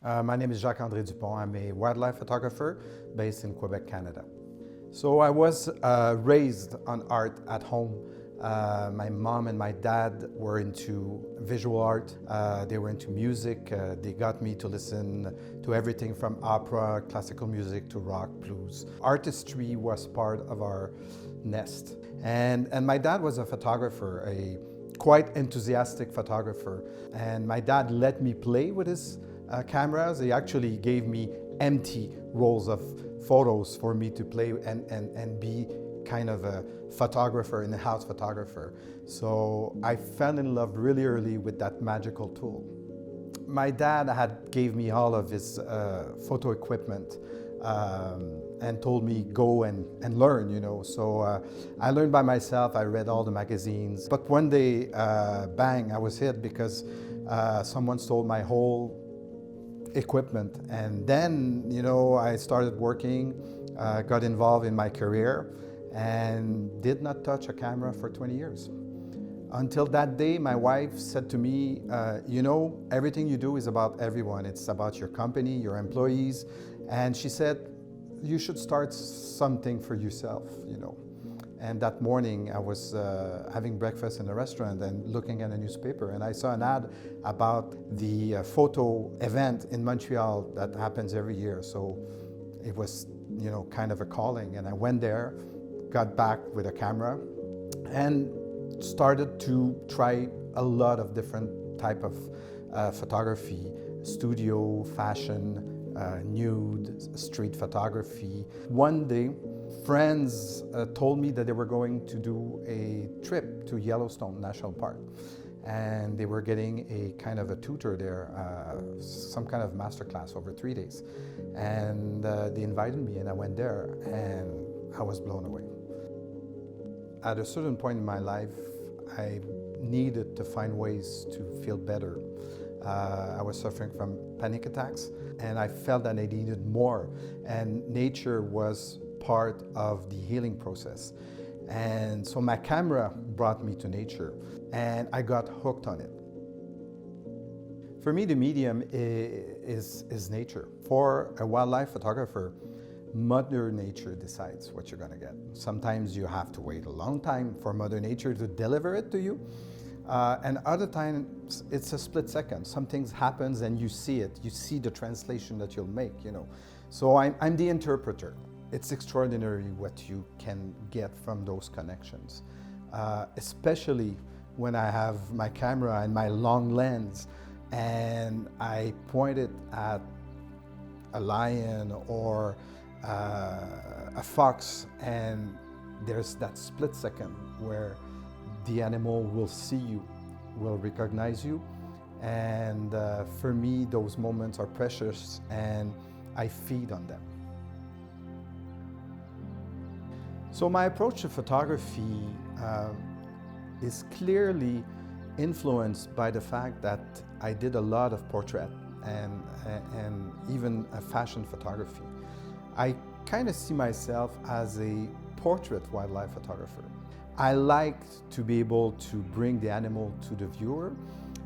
My name is Jacques-Andre Dupont. I'm a wildlife photographer based in Quebec, Canada. So I was raised on art at home. My mom and my dad were into visual art. They were into music. They got me to listen to everything from opera, classical music to rock, blues. Artistry was part of our nest. And my dad was a photographer, a quite enthusiastic photographer. And my dad let me play with his cameras. He actually gave me empty rolls of photos for me to play and be kind of a photographer, in-house photographer. So I fell in love really early with that magical tool. My dad gave me all of his photo equipment and told me go and learn, you know. So I learned by myself. I read all the magazines. But one day, bang, I was hit because someone stole my whole equipment. And then, you know, I started working, got involved in my career, and did not touch a camera for 20 years. Until that day, my wife said to me, you know, everything you do is about everyone. It's about your company, your employees. And she said, you should start something for yourself, you know. And that morning, I was having breakfast in a restaurant and looking at a newspaper, and I saw an ad about the photo event in Montreal that happens every year. So it was, you know, kind of a calling. And I went there, got back with a camera, and started to try a lot of different type of photography: studio, fashion, nude, street photography. One day, friends told me that they were going to do a trip to Yellowstone National Park, and they were getting a kind of a tutor there, some kind of master class over 3 days. And they invited me, and I went there, and I was blown away. At a certain point in my life, I needed to find ways to feel better. I was suffering from panic attacks, and I felt that I needed more, and nature was part of the healing process. And so my camera brought me to nature, and I got hooked on it. For me, the medium is nature. For a wildlife photographer, Mother Nature decides what you're gonna get. Sometimes you have to wait a long time for Mother Nature to deliver it to you. And other times, it's a split second. Something happens and you see it. You see the translation that you'll make, you know. So I'm the interpreter. It's extraordinary what you can get from those connections. Especially when I have my camera and my long lens and I point it at a lion or a fox, and there's that split second where the animal will see you, will recognize you. And for me, those moments are precious, and I feed on them. So my approach to photography is clearly influenced by the fact that I did a lot of portrait and even a fashion photography. I kind of see myself as a portrait wildlife photographer. I like to be able to bring the animal to the viewer,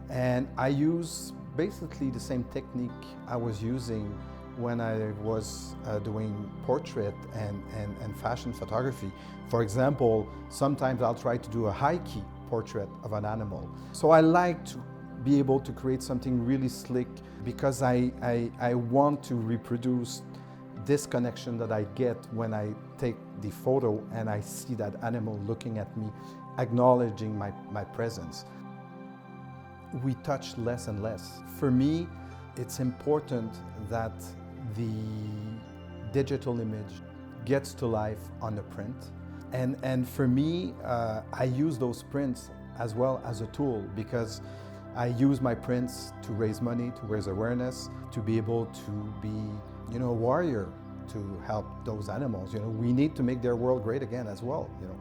and I use basically the same technique I was using when I was doing portrait and fashion photography. For example, sometimes I'll try to do a high-key portrait of an animal. So I like to be able to create something really slick because I want to reproduce this connection that I get when I take the photo and I see that animal looking at me, acknowledging my presence. We touch less and less. For me, it's important that the digital image gets to life on the print. And for me, I use those prints as well as a tool, because I use my prints to raise money, to raise awareness, to be able to be, you know, a warrior to help those animals. You know, we need to make their world great again as well, you know.